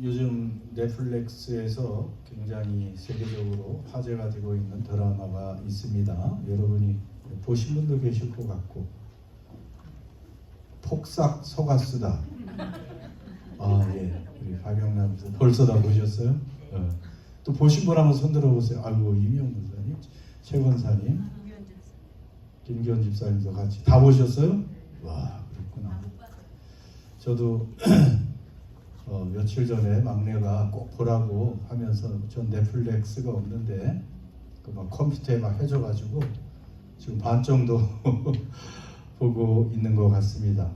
요즘 넷플릭스에서 굉장히 세계적으로 화제가 되고 있는 드라마가 있습니다. 여러분이 보신 분도 계실 것 같고, 폭삭 속았수다. 예, 우리 박영남 벌써 다 보셨어요? 또 보신 분 한번 손 들어보세요. 아이고, 이미영 목사님, 최 권사님, 김기현 집사님도 같이 다 보셨어요? 와, 그렇구나. 저도 며칠 전에 막내가 꼭 보라고 하면서, 전 넷플릭스가 없는데 막 컴퓨터에 막 해줘가지고 지금 반 정도 보고 있는 것 같습니다.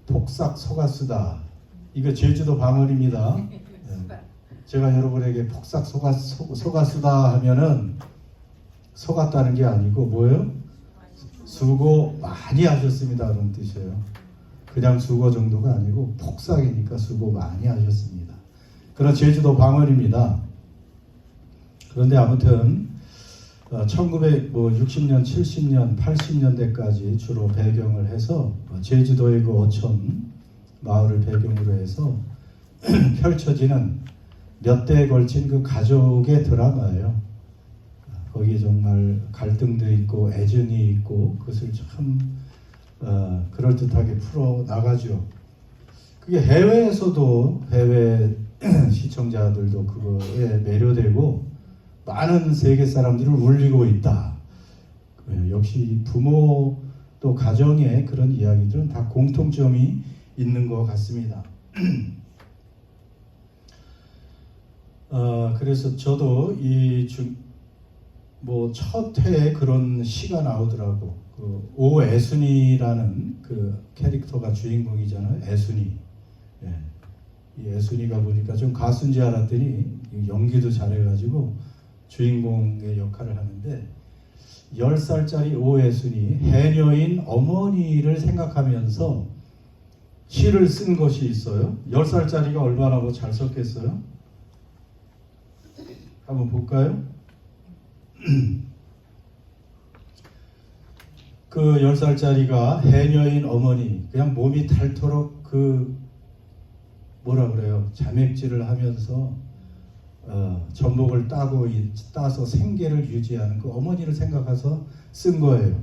폭삭 속았수다. 이거 제주도 방언입니다. 제가 여러분에게 폭삭 속았수다 하면은 속았다는 게 아니고 뭐예요? 수고 많이 하셨습니다 그런 뜻이에요. 그냥 수고 정도가 아니고 폭삭이니까 수고 많이 하셨습니다. 그런 제주도 방언입니다. 그런데 아무튼 1960년, 70년, 80년대까지 주로 배경을 해서 제주도의 그 어촌 마을을 배경으로 해서 펼쳐지는 몇 대에 걸친 그 가족의 드라마예요. 거기에 정말 갈등도 있고 애정이 있고 그것을 참 그럴듯하게 풀어나가죠. 그게 해외에서도, 해외 시청자들도 그거에 매료되고 많은 세계 사람들을 울리고 있다. 역시 부모 또 가정의 그런 이야기들은 다 공통점이 있는 것 같습니다. 그래서 저도 첫 회에 그런 시가 나오더라고. 그 오애순이라는 그 캐릭터가 주인공이잖아요. 애순이. 예. 이 애순이가 보니까 좀 가수인 줄 알았더니 연기도 잘해가지고 주인공의 역할을 하는데, 10살짜리 오애순이 해녀인 어머니를 생각하면서 시를 쓴 것이 있어요. 10살짜리가 얼마나 뭐 잘 썼겠어요? 한번 볼까요? 그 10살짜리가 해녀인 어머니, 그냥 몸이 닳도록 자맥질을 하면서 전복을 따서 생계를 유지하는 그 어머니를 생각해서 쓴 거예요.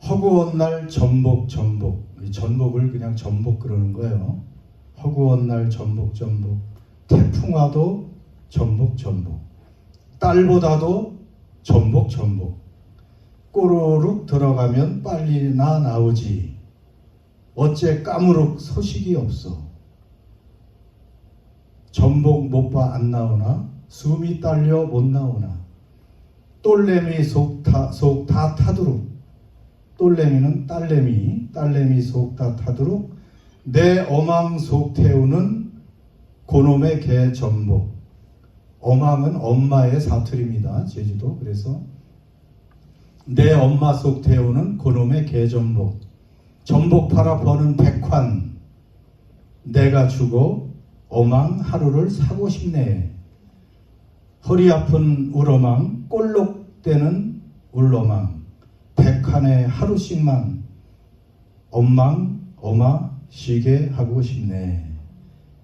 허구한 날 전복을 그냥 전복 그러는 거예요. 허구한 날 전복, 태풍 와도 전복, 딸보다도 전복, 꼬르륵 들어가면 빨리나 나오지, 어째 까무룩 소식이 없어. 전복 못 봐 안 나오나, 숨이 딸려 못 나오나, 똘레미 속 다 타도록, 똘레미는 딸내미 속 다 타도록 내 어망 속 태우는 고놈의 개 전복. 어망은 엄마의 사투리입니다. 제주도. 그래서 내 엄마 속 태우는 고놈의 개 전복. 전복 팔아 버는 백환. 내가 주고 어망 하루를 사고 싶네. 허리 아픈 울어망, 꼴록대는 울어망. 백환에 하루씩만 엄마 쉬게 하고 싶네.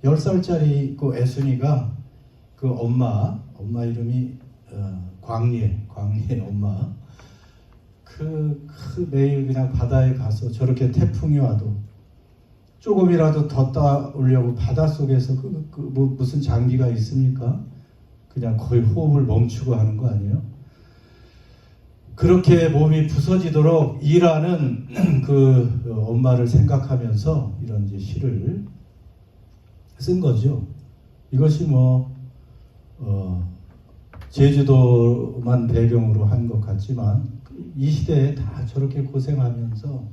10살짜리 그 애순이가 그 엄마 이름이 광리의 엄마, 매일 그냥 바다에 가서 저렇게 태풍이 와도 조금이라도 더 따오려고 바닷속에서 무슨 장비가 있습니까? 그냥 거의 호흡을 멈추고 하는 거 아니에요? 그렇게 몸이 부서지도록 일하는 그 엄마를 생각하면서 이런 이제 시를 쓴 거죠. 이것이 제주도만 배경으로 한 것 같지만 이 시대에 다 저렇게 고생하면서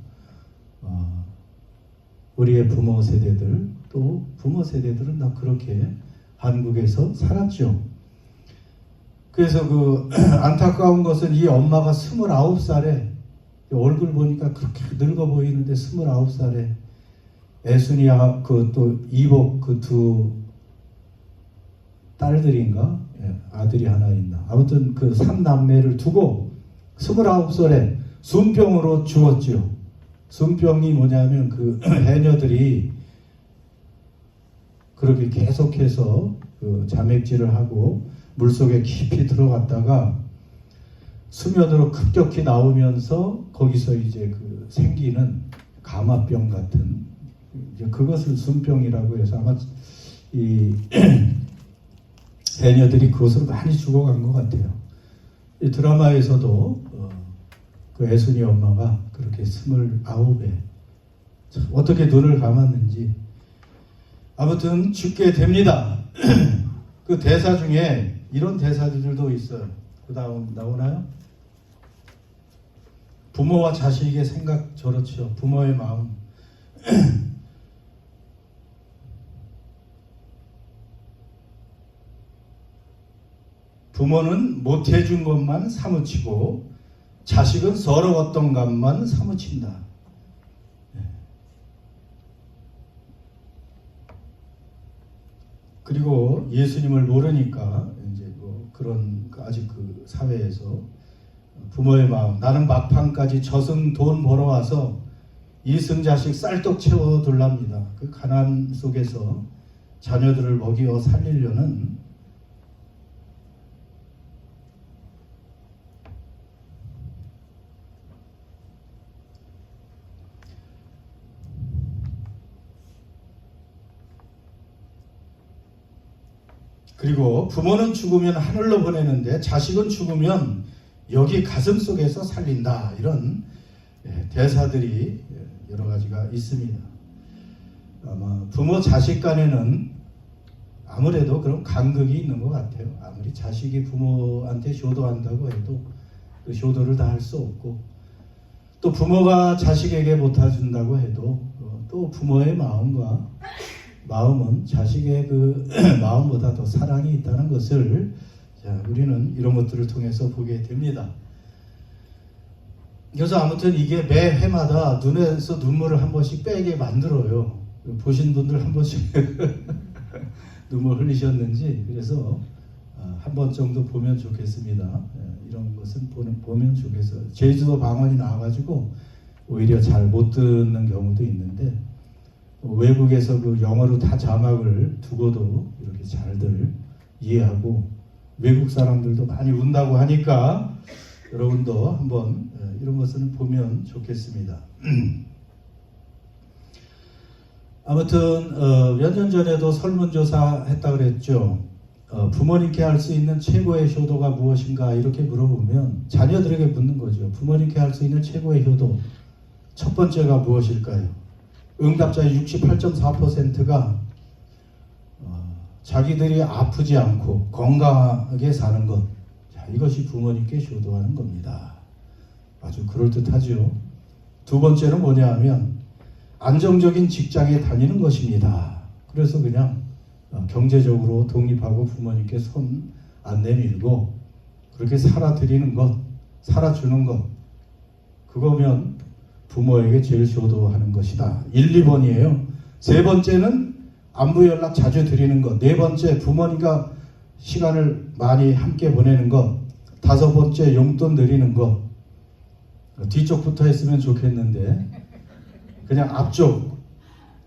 우리의 부모 세대들, 또 부모 세대들은 다 그렇게 한국에서 살았죠. 그래서 안타까운 것은 이 엄마가 29살에, 얼굴 보니까 그렇게 늙어 보이는데 29살에 애순이와 또 이복 두 딸들인가? 아들이 하나 있나? 아무튼 3남매를 두고 29살에 순병으로 죽었죠. 순병이 뭐냐면 그 해녀들이 그렇게 계속해서 그 자맥질을 하고 물속에 깊이 들어갔다가 수면으로 급격히 나오면서 거기서 이제 그 생기는 가마병 같은 이제 그것을 순병이라고 해서 아마 이 해녀들이 그것으로 많이 죽어간 것 같아요. 이 드라마에서도 그 애순이 엄마가 그렇게 29에 어떻게 눈을 감았는지 아무튼 죽게 됩니다. 그 대사 중에 이런 대사들도 있어요. 그 다음 나오나요? 부모와 자식의 생각 저렇죠. 부모의 마음. 부모는 못해준 것만 사무치고 자식은 서러웠던 것만 사무친다. 그리고 예수님을 모르니까 이제 뭐 그런 아직 그 사회에서 부모의 마음, 나는 막판까지 저승 돈 벌어와서 이승자식 쌀떡 채워둘랍니다. 그 가난 속에서 자녀들을 먹이어 살리려는 그리고 부모는 죽으면 하늘로 보내는데 자식은 죽으면 여기 가슴 속에서 살린다. 이런 대사들이 여러 가지가 있습니다. 아마 부모 자식 간에는 아무래도 그런 간극이 있는 것 같아요. 아무리 자식이 부모한테 효도한다고 해도 그 효도를 다 할 수 없고 또 부모가 자식에게 못해준다고 해도 또 부모의 마음은 자식의 그 마음보다 더 사랑이 있다는 것을 우리는 이런 것들을 통해서 보게 됩니다. 그래서 아무튼 이게 매 회마다 눈에서 눈물을 한 번씩 빼게 만들어요. 보신 분들 한 번씩 눈물 흘리셨는지 그래서 한 번 정도 보면 좋겠습니다. 이런 것은 보면 좋겠어요. 제주도 방언이 나와가지고 오히려 잘 못 듣는 경우도 있는데 외국에서 그 영어로 다 자막을 두고도 이렇게 잘들 이해하고 외국 사람들도 많이 운다고 하니까 여러분도 한번 이런 것을 보면 좋겠습니다. 아무튼 몇 년 전에도 설문조사 했다 그랬죠. 부모님께 할 수 있는 최고의 효도가 무엇인가 이렇게 물어보면 자녀들에게 묻는 거죠. 부모님께 할 수 있는 최고의 효도 첫 번째가 무엇일까요? 응답자의 68.4%가 자기들이 아프지 않고 건강하게 사는 것, 자, 이것이 부모님께 효도하는 겁니다. 아주 그럴듯하죠. 두 번째는 뭐냐 하면 안정적인 직장에 다니는 것입니다. 그래서 그냥 경제적으로 독립하고 부모님께 손 안 내밀고 그렇게 살아드리는 것, 살아주는 것, 그거면 부모에게 제일 효도하는 것이다. 1, 2번이에요. 세 번째는 안부 연락 자주 드리는 것. 네 번째 부모님과 시간을 많이 함께 보내는 것. 다섯 번째 용돈 드리는 것. 뒤쪽부터 했으면 좋겠는데 그냥 앞쪽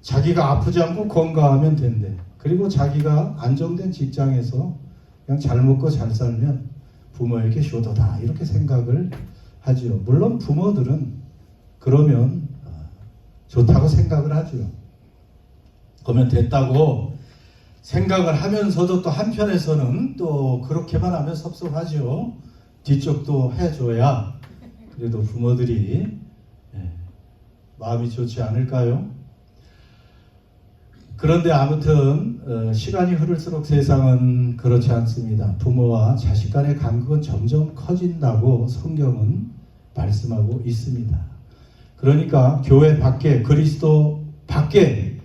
자기가 아프지 않고 건강하면 된대. 그리고 자기가 안정된 직장에서 그냥 잘 먹고 잘 살면 부모에게 효도다. 이렇게 생각을 하죠. 물론 부모들은 그러면 좋다고 생각을 하죠. 그러면 됐다고 생각을 하면서도 또 한편에서는 또 그렇게만 하면 섭섭하죠. 뒤쪽도 해줘야 그래도 부모들이 마음이 좋지 않을까요? 그런데 아무튼 시간이 흐를수록 세상은 그렇지 않습니다. 부모와 자식 간의 간극은 점점 커진다고 성경은 말씀하고 있습니다. 그러니까 교회 밖에, 그리스도 밖에,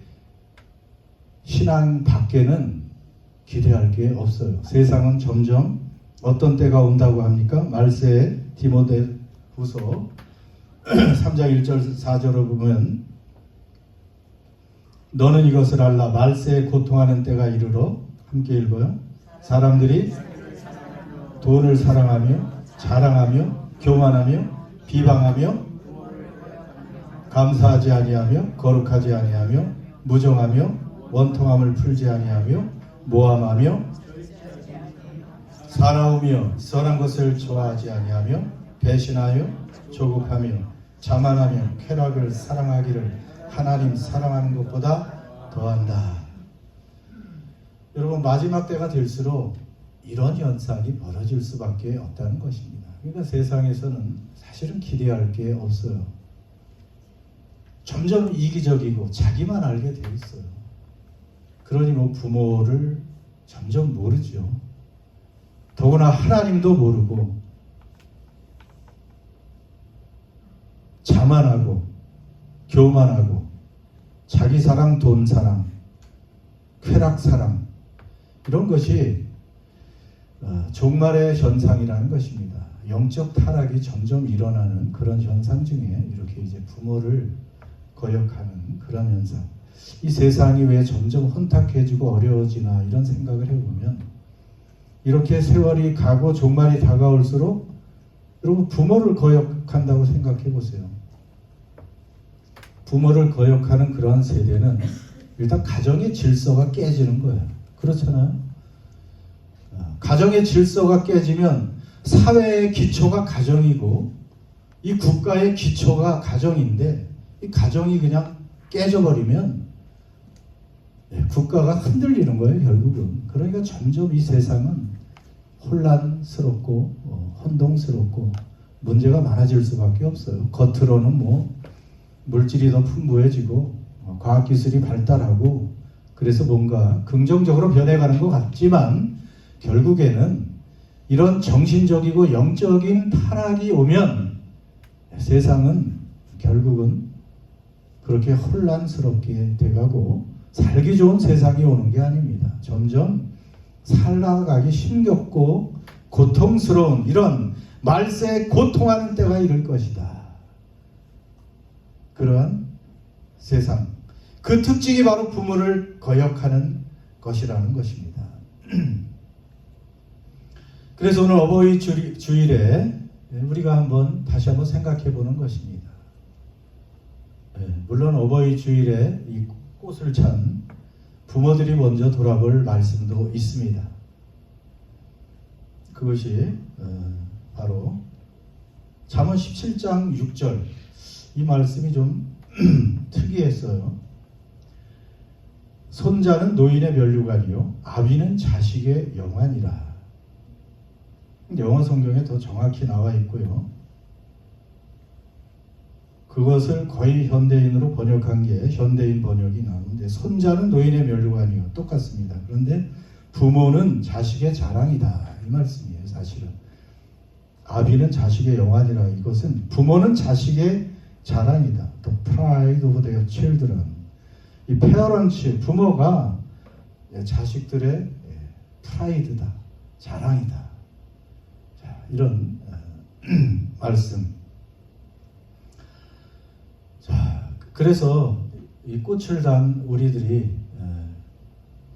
신앙 밖에는 기대할 게 없어요. 세상은 점점 어떤 때가 온다고 합니까? 말세 디모데후서 3장 1절 4절을 보면 너는 이것을 알라. 말세에 고통하는 때가 이르러, 함께 읽어요. 사람들이 돈을 사랑하며 자랑하며 교만하며 비방하며 감사하지 아니하며 거룩하지 아니하며 무정하며 원통함을 풀지 아니하며 모함하며 사나우며 선한 것을 좋아하지 아니하며 배신하여 조급하며 자만하며 쾌락을 사랑하기를 하나님 사랑하는 것보다 더한다. 여러분, 마지막 때가 될수록 이런 현상이 벌어질 수밖에 없다는 것입니다. 그러니까 세상에서는 사실은 기대할 게 없어요. 점점 이기적이고 자기만 알게 돼 있어요. 그러니 뭐 부모를 점점 모르죠. 더구나 하나님도 모르고 자만하고 교만하고 자기 사랑, 돈 사랑, 쾌락 사랑, 이런 것이 종말의 현상이라는 것입니다. 영적 타락이 점점 일어나는 그런 현상 중에 이렇게 이제 부모를 거역하는 그런 현상. 이 세상이 왜 점점 혼탁해지고 어려워지나 이런 생각을 해보면, 이렇게 세월이 가고 종말이 다가올수록 여러분 부모를 거역한다고 생각해 보세요. 부모를 거역하는 그러한 세대는 일단 가정의 질서가 깨지는 거예요. 그렇잖아요. 가정의 질서가 깨지면 사회의 기초가 가정이고 이 국가의 기초가 가정인데, 이 가정이 그냥 깨져버리면 국가가 흔들리는 거예요, 결국은. 그러니까 점점 이 세상은 혼란스럽고 혼동스럽고 문제가 많아질 수밖에 없어요. 겉으로는 뭐 물질이 더 풍부해지고 과학기술이 발달하고 그래서 뭔가 긍정적으로 변해가는 것 같지만, 결국에는 이런 정신적이고 영적인 타락이 오면 세상은 결국은 그렇게 혼란스럽게 돼가고 살기 좋은 세상이 오는 게 아닙니다. 점점 살아가기 힘겹고 고통스러운 이런 말세에 고통하는 때가 이를 것이다. 그러한 세상, 그 특징이 바로 부모를 거역하는 것이라는 것입니다. 그래서 오늘 어버이 주일에 우리가 다시 한번 생각해 보는 것입니다. 물론 어버이 주일에 이 꽃을 찬 부모들이 먼저 돌아볼 말씀도 있습니다. 그것이 바로 잠언 17장 6절, 이 말씀이 좀 특이했어요. 손자는 노인의 면류관이요 아비는 자식의 영환이라. 영어 성경에 더 정확히 나와 있고요. 그것을 거의 현대인으로 번역한 게 현대인 번역이 나오는데, 손자는 노인의 면류관이요 똑같습니다. 그런데 부모는 자식의 자랑이다, 이 말씀이에요. 사실은 아비는 자식의 영환이라, 이것은 부모는 자식의 자랑이다. The pride of their children. 이 parents, 부모가 자식들의 프라이드다, 자랑이다. 자, 이런 말씀. 자, 그래서 이 꽃을 단 우리들이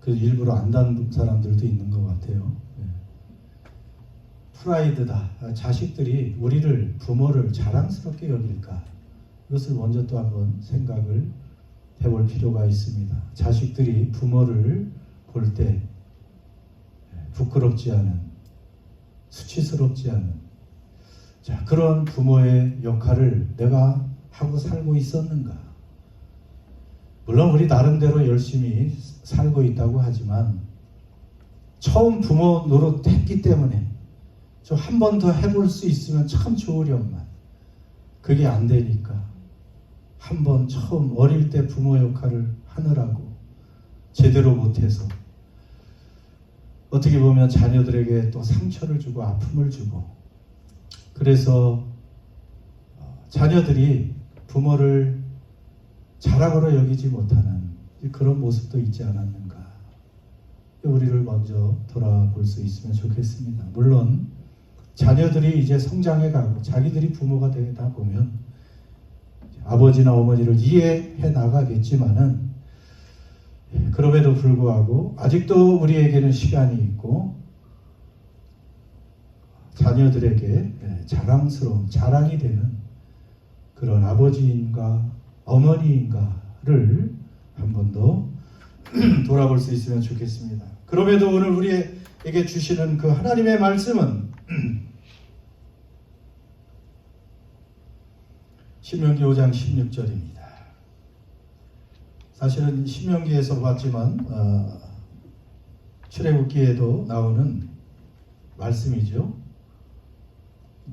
그 일부러 안 단 사람들도 있는 것 같아요. 프라이드다. 자식들이 우리를, 부모를 자랑스럽게 여길까? 이것을 먼저 또 한번 생각을 해볼 필요가 있습니다. 자식들이 부모를 볼 때 부끄럽지 않은, 수치스럽지 않은, 자, 그런 부모의 역할을 내가 하고 살고 있었는가? 물론 우리 나름대로 열심히 살고 있다고 하지만, 처음 부모 노릇했기 때문에 좀 한 번 더 해볼 수 있으면 참 좋으련만 그게 안 되니까 한 번 처음 어릴 때 부모 역할을 하느라고 제대로 못해서 어떻게 보면 자녀들에게 또 상처를 주고 아픔을 주고, 그래서 자녀들이 부모를 자랑으로 여기지 못하는 그런 모습도 있지 않았는가. 우리를 먼저 돌아볼 수 있으면 좋겠습니다. 물론 자녀들이 이제 성장해 가고 자기들이 부모가 되다 보면 아버지나 어머니를 이해해 나가겠지만은, 그럼에도 불구하고 아직도 우리에게는 시간이 있고 자녀들에게 자랑스러운, 자랑이 되는 그런 아버지인가 어머니인가를 한 번 더 돌아볼 수 있으면 좋겠습니다. 그럼에도 오늘 우리에게 주시는 그 하나님의 말씀은 신명기 5장 16절입니다. 사실은 신명기에서 봤지만 출애굽기에도 나오는 말씀이죠.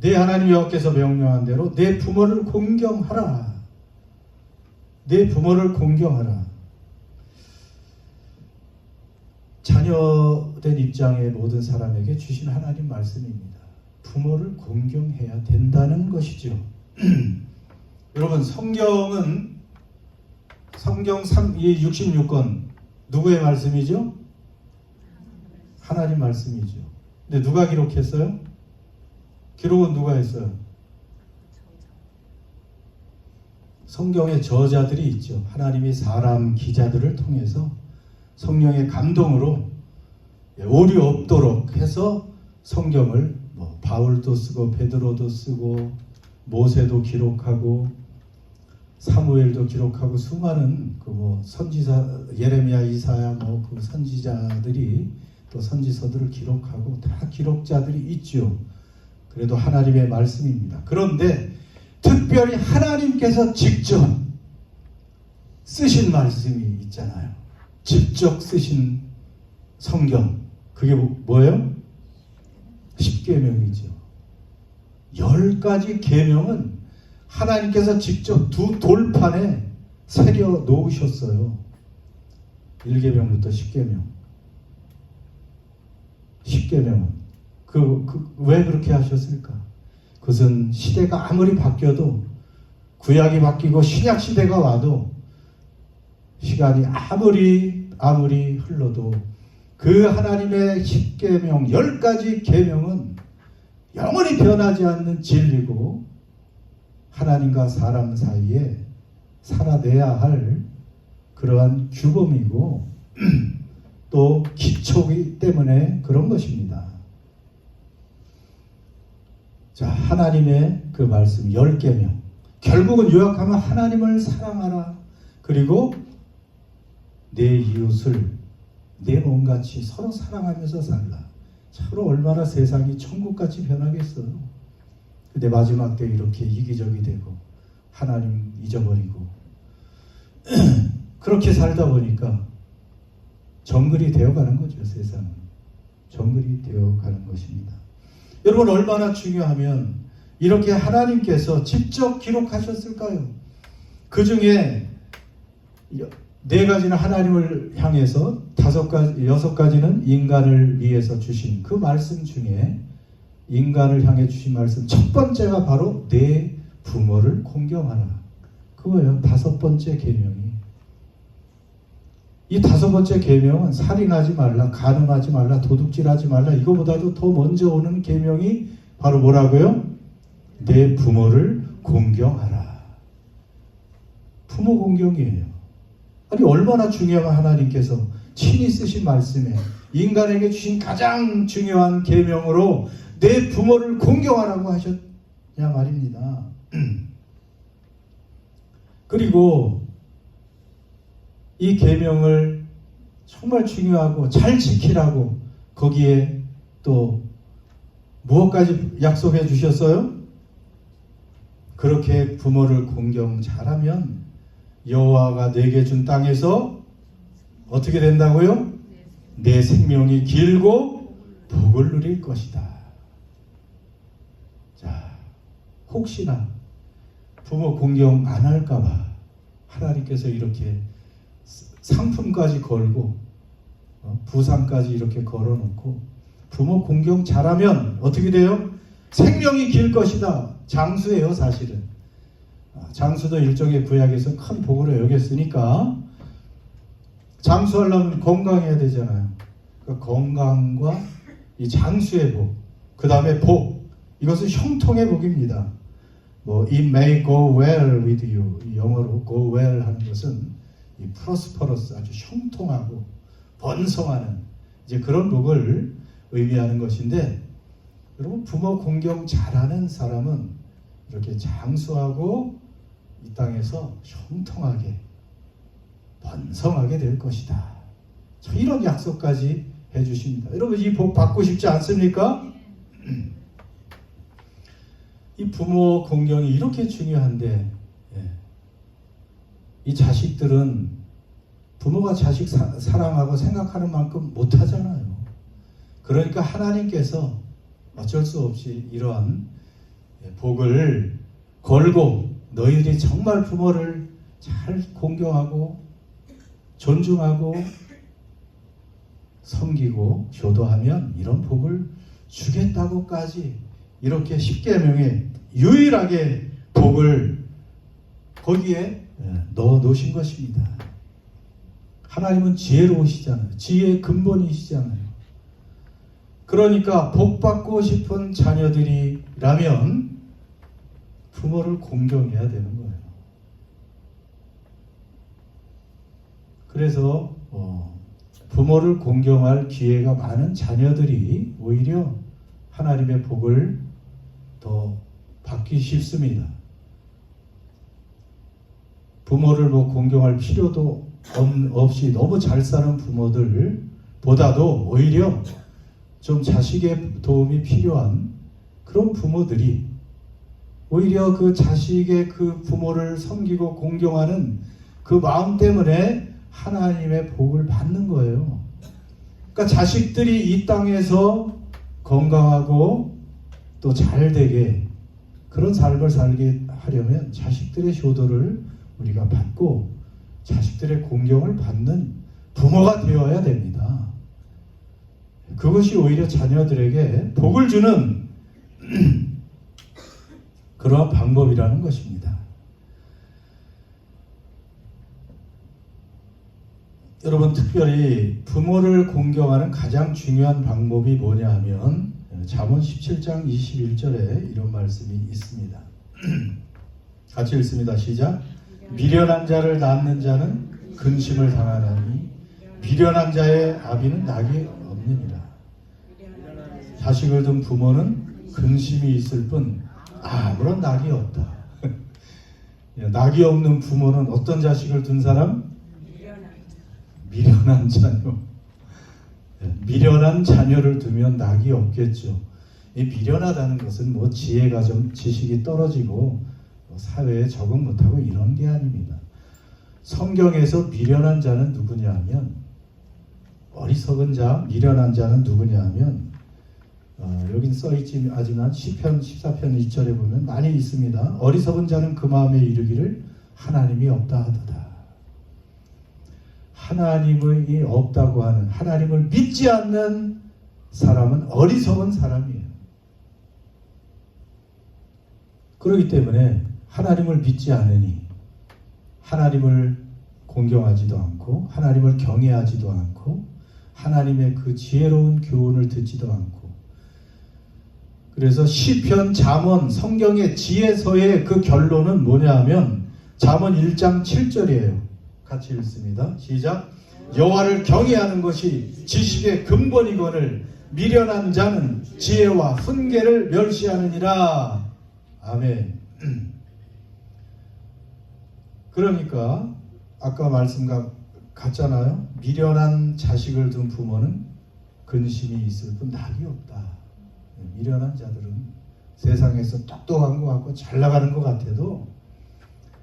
내 하나님 여호와께서 명령한 대로 내 부모를 공경하라. 내 부모를 공경하라. 자녀된 입장의 모든 사람에게 주신 하나님 말씀입니다. 부모를 공경해야 된다는 것이죠. 여러분, 성경 66권 누구의 말씀이죠? 하나님 말씀이죠. 근데 누가 기록했어요? 기록은 누가 했어요? 성경의 저자들이 있죠. 하나님이 사람 기자들을 통해서 성령의 감동으로 오류 없도록 해서 성경을 바울도 쓰고 베드로도 쓰고 모세도 기록하고 사무엘도 기록하고 수많은 선지자 예레미야, 이사야 그 선지자들이 또 선지서들을 기록하고 다 기록자들이 있죠. 그래도 하나님의 말씀입니다. 그런데 특별히 하나님께서 직접 쓰신 말씀이 있잖아요. 직접 쓰신 성경, 그게 뭐예요? 10계명이죠. 10가지 계명은 하나님께서 직접 두 돌판에 새겨 놓으셨어요. 1계명부터 10계명. 10계명은 왜 그렇게 하셨을까? 그것은 시대가 아무리 바뀌어도, 구약이 바뀌고 신약 시대가 와도, 시간이 아무리 흘러도 그 하나님의 10계명 10가지 계명은 영원히 변하지 않는 진리고 하나님과 사람 사이에 살아내야 할 그러한 규범이고 또 기초이기 때문에 그런 것입니다. 자, 하나님의 그 말씀 10계명, 결국은 요약하면 하나님을 사랑하라, 그리고 내 이웃을 내 몸같이 서로 사랑하면서 살라. 서로 얼마나 세상이 천국같이 변하겠어요. 근데 마지막 때 이렇게 이기적이 되고 하나님 잊어버리고 그렇게 살다 보니까 정글이 되어가는 거죠. 세상은 정글이 되어가는 것입니다. 여러분, 얼마나 중요하면 이렇게 하나님께서 직접 기록하셨을까요? 그 중에 4가지는 하나님을 향해서 6가지는 인간을 위해서 주신 그 말씀 중에 인간을 향해 주신 말씀 첫 번째가 바로 내 부모를 공경하라. 그거예요. 5번째 계명이. 이 5번째 계명은 살인하지 말라, 간음하지 말라, 도둑질하지 말라, 이거보다도 더 먼저 오는 계명이 바로 뭐라고요? 내 부모를 공경하라. 부모 공경이에요. 아니, 얼마나 중요한 하나님께서 친히 쓰신 말씀에 인간에게 주신 가장 중요한 계명으로 내 부모를 공경하라고 하셨냐 말입니다. 그리고 이 계명을 정말 중요하고 잘 지키라고 거기에 또 무엇까지 약속해 주셨어요? 그렇게 부모를 공경 잘하면 여호와가 내게 준 땅에서 어떻게 된다고요? 내 생명이 길고 복을 누릴 것이다. 자, 혹시나 부모 공경 안 할까봐 하나님께서 이렇게 상품까지 걸고 부상까지 이렇게 걸어놓고 부모 공경 잘하면 어떻게 돼요? 생명이 길 것이다. 장수예요, 사실은. 장수도 일종의 구약에서 큰 복으로 여겼으니까 장수하려면 건강해야 되잖아요. 그러니까 건강과 이 장수의 복, 그 다음에 복, 이것은 형통의 복입니다. It may go well with you. 이 영어로 go well 하는 것은 이 prosperous, 아주 형통하고 번성하는 이제 그런 복을 의미하는 것인데, 여러분, 부모 공경 잘하는 사람은 이렇게 장수하고 이 땅에서 형통하게 번성하게 될 것이다. 이런 약속까지 해주십니다. 여러분 이 복 받고 싶지 않습니까? 이 부모 공경이 이렇게 중요한데 이 자식들은 부모가 자식 사랑하고 생각하는 만큼 못하잖아요. 그러니까 하나님께서 어쩔 수 없이 이러한 복을 걸고 너희들이 정말 부모를 잘 공경하고 존중하고 섬기고 효도하면 이런 복을 주겠다고까지 이렇게 십계명에 유일하게 복을 거기에 넣어 놓으신 것입니다. 하나님은 지혜로우시잖아요. 지혜의 근본이시잖아요. 그러니까 복 받고 싶은 자녀들이라면 부모를 공경해야 되는 거예요. 그래서 부모를 공경할 기회가 많은 자녀들이 오히려 하나님의 복을 더 받기 쉽습니다. 부모를 공경할 필요도 없이 너무 잘 사는 부모들보다도 오히려 좀 자식의 도움이 필요한 그런 부모들이 오히려 그 자식의 그 부모를 섬기고 공경하는 그 마음 때문에 하나님의 복을 받는 거예요. 그러니까 자식들이 이 땅에서 건강하고 또 잘되게 그런 삶을 살게 하려면 자식들의 효도를 우리가 받고 자식들의 공경을 받는 부모가 되어야 됩니다. 그것이 오히려 자녀들에게 복을 주는 그러한 방법이라는 것입니다. 여러분 특별히 부모를 공경하는 가장 중요한 방법이 뭐냐 하면 잠언 17장 21절에 이런 말씀이 있습니다. 같이 읽습니다. 시작. 미련한 자를 낳는 자는 근심을 당하나니 미련한 자의 아비는 낙이 없느니라. 자식을 둔 부모는 근심이 있을 뿐 아무런 낙이 없다. 낙이 없는 부모는 어떤 자식을 둔 사람? 미련한 자녀. 미련한 자녀를 두면 낙이 없겠죠. 이 미련하다는 것은 지혜가 좀 지식이 떨어지고 사회에 적응 못하고 이런 게 아닙니다. 성경에서 미련한 자는 누구냐 하면 어리석은 자, 미련한 자는 누구냐 하면 여긴 써있지 하지만 시편 14편 2절에 보면 많이 있습니다. 어리석은 자는 그 마음에 이르기를 하나님이 없다 하도다. 하나님이 없다고 하는 하나님을 믿지 않는 사람은 어리석은 사람이에요. 그렇기 때문에 하나님을 믿지 않으니 하나님을 공경하지도 않고 하나님을 경외하지도 않고 하나님의 그 지혜로운 교훈을 듣지도 않고 그래서 시편, 잠언, 성경의 지혜서의 그 결론은 뭐냐 하면 잠언 1장 7절이에요. 같이 읽습니다. 시작. 여호와를 경외하는 것이 지식의 근본이거늘 미련한 자는 지혜와 훈계를 멸시하느니라. 아멘. 그러니까 아까 말씀과 같잖아요. 미련한 자식을 둔 부모는 근심이 있을 뿐 낙이 없다. 미련한 자들은 세상에서 똑똑한 것 같고 잘 나가는 것 같아도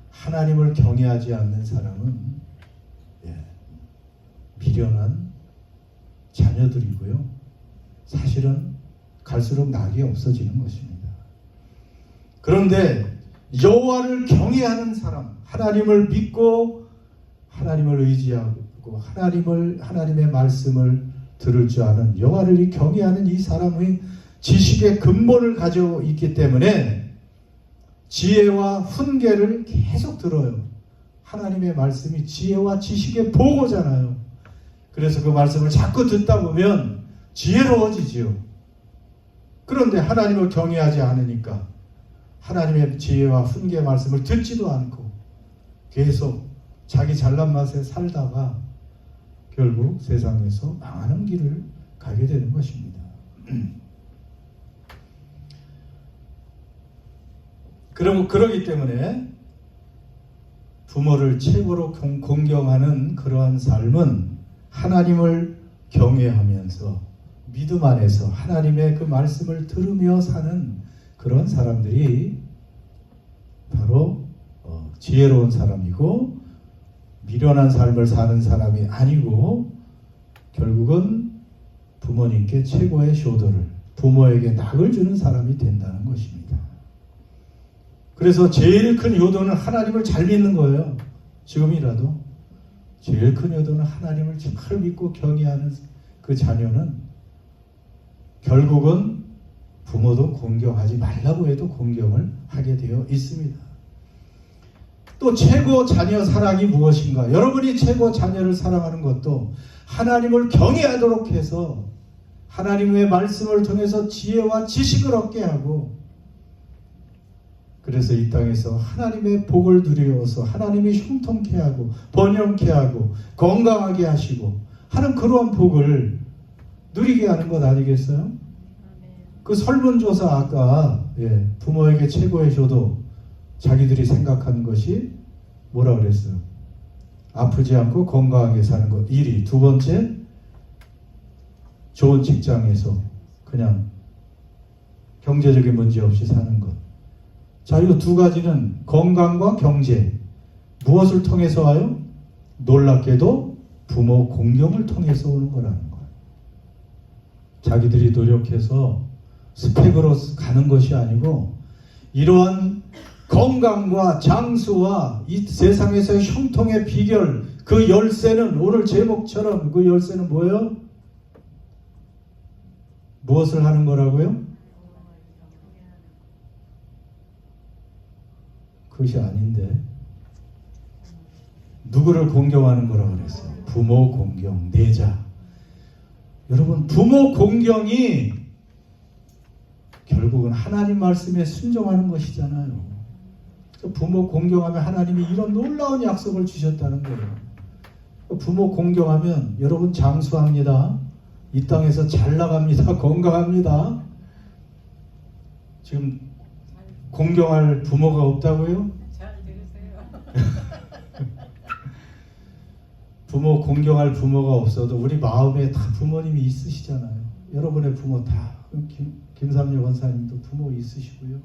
하나님을 경외하지 않는 사람은 미련한 자녀들이고요. 사실은 갈수록 낙이 없어지는 것입니다. 그런데 여호와를 경외하는 사람, 하나님을 믿고 하나님을 의지하고 하나님의 말씀을 들을 줄 아는 여호와를 경외하는 이 사람의 지식의 근본을 가지고 있기 때문에 지혜와 훈계를 계속 들어요. 하나님의 말씀이 지혜와 지식의 보고잖아요. 그래서 그 말씀을 자꾸 듣다 보면 지혜로워지지요. 그런데 하나님을 경외하지 않으니까 하나님의 지혜와 훈계 말씀을 듣지도 않고 계속 자기 잘난 맛에 살다가 결국 세상에서 망하는 길을 가게 되는 것입니다. 그러기 때문에 부모를 최고로 공경하는 그러한 삶은 하나님을 경외하면서 믿음 안에서 하나님의 그 말씀을 들으며 사는 그런 사람들이 바로 지혜로운 사람이고, 미련한 삶을 사는 사람이 아니고 결국은 부모님께 최고의 효도를, 부모에게 낙을 주는 사람이 된다는 것입니다. 그래서 제일 큰 효도는 하나님을 잘 믿는 거예요. 지금이라도 제일 큰 효도는 하나님을 잘 믿고 경외하는 그 자녀는 결국은 부모도 공경하지 말라고 해도 공경을 하게 되어 있습니다. 또 최고 자녀 사랑이 무엇인가? 여러분이 최고 자녀를 사랑하는 것도 하나님을 경외하도록 해서 하나님의 말씀을 통해서 지혜와 지식을 얻게 하고, 그래서 이 땅에서 하나님의 복을 누리어서 하나님이 형통케 하고 번영케 하고 건강하게 하시고 하는 그러한 복을 누리게 하는 것 아니겠어요? 그 설문조사 아까 부모에게 최고의 효도 자기들이 생각하는 것이 뭐라 그랬어요? 아프지 않고 건강하게 사는 것 1위, 두 번째 좋은 직장에서 그냥 경제적인 문제 없이 사는 것. 자, 이 두 가지는 건강과 경제, 무엇을 통해서 와요? 놀랍게도 부모 공경을 통해서 오는 거라는 거예요. 자기들이 노력해서 스펙으로 가는 것이 아니고 이러한 건강과 장수와 이 세상에서의 형통의 비결, 그 열쇠는 오늘 제목처럼 그 열쇠는 뭐예요? 무엇을 하는 거라고요? 그것이 아닌데 누구를 공경하는 거라고 그랬어요? 부모 공경, 내자. 여러분, 부모 공경이 결국은 하나님 말씀에 순종하는 것이잖아요. 부모 공경하면 하나님이 이런 놀라운 약속을 주셨다는 거예요. 부모 공경하면 여러분 장수합니다. 이 땅에서 잘 나갑니다. 건강합니다. 지금 공경할 부모가 없다고요? 잘 들으세요. 부모 공경할 부모가 없어도 우리 마음에 다 부모님이 있으시잖아요. 여러분의 부모 다. 김삼려 권사님도 부모 있으시고요.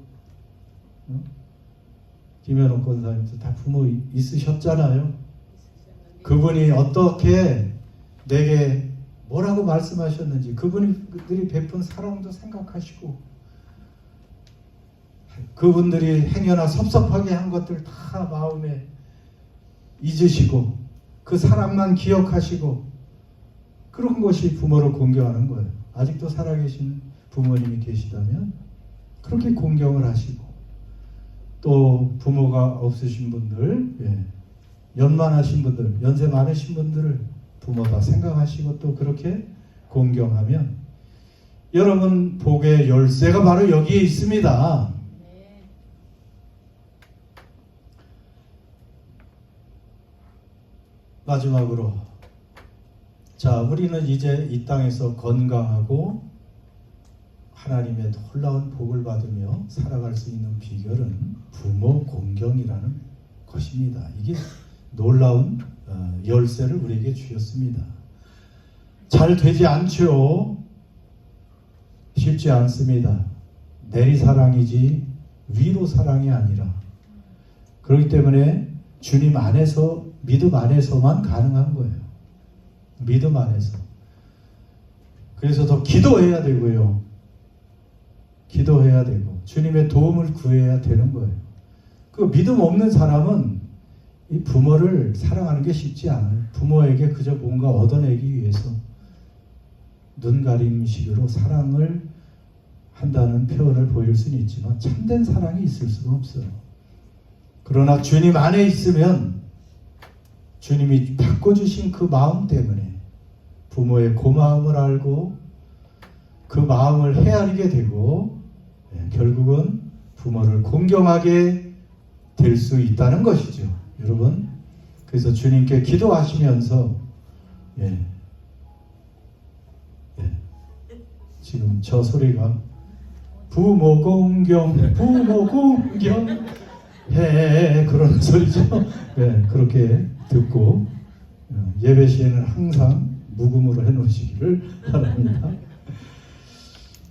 김현옥 권사님도 다 부모 있으셨잖아요. 그분이 어떻게 내게 뭐라고 말씀하셨는지 그분들이 베푼 사랑도 생각하시고 그분들이 행여나 섭섭하게 한 것들 다 마음에 잊으시고 그 사랑만 기억하시고 그런 것이 부모를 공경하는 거예요. 아직도 살아계신 부모님이 계시다면 그렇게 공경을 하시고, 또 부모가 없으신 분들, 연만하신 분들, 연세 많으신 분들을 부모가 생각하시고 또 그렇게 공경하면 여러분 복의 열쇠가 바로 여기에 있습니다. 마지막으로, 자, 우리는 이제 이 땅에서 건강하고 하나님의 놀라운 복을 받으며 살아갈 수 있는 비결은 부모 공경이라는 것입니다. 이게 놀라운 열쇠를 우리에게 주셨습니다. 잘 되지 않죠. 쉽지 않습니다. 내리사랑이지 위로 사랑이 아니라. 그렇기 때문에 주님 안에서, 믿음 안에서만 가능한 거예요. 믿음 안에서. 그래서 더 기도해야 되고요. 기도해야 되고 주님의 도움을 구해야 되는 거예요. 그 믿음 없는 사람은 이 부모를 사랑하는 게 쉽지 않아요. 부모에게 그저 뭔가 얻어내기 위해서 눈가림식으로 사랑을 한다는 표현을 보일 수는 있지만 참된 사랑이 있을 수가 없어요. 그러나 주님 안에 있으면 주님이 바꿔주신 그 마음 때문에 부모의 고마움을 알고 그 마음을 헤아리게 되고 결국은 부모를 공경하게 될 수 있다는 것이죠. 여러분, 그래서 주님께 기도하시면서 지금 저 소리가 부모 공경 해 그러는 소리죠. 네, 그렇게 듣고 예배 시에는 항상 묵음으로 해놓으시기를 바랍니다.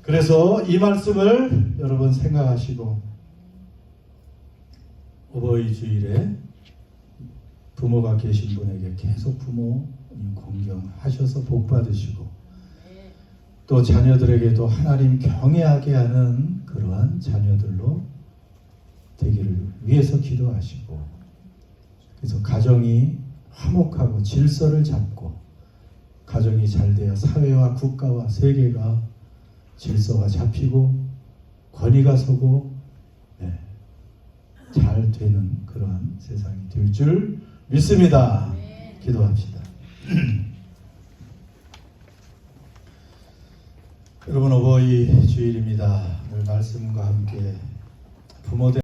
그래서 이 말씀을 여러분 생각하시고 어버이 주일에 부모가 계신 분에게 계속 부모 공경하셔서 복 받으시고 또 자녀들에게도 하나님 경외하게 하는 그러한 자녀들로 되기를 위해서 기도하시고 그래서 가정이 화목하고 질서를 잡고 가정이 잘 돼야 사회와 국가와 세계가 질서가 잡히고 권위가 서고 잘 되는 그러한 세상이 될 줄 믿습니다. 기도합시다. 여러분 어버이 주일입니다. 오늘 말씀과 함께 부모들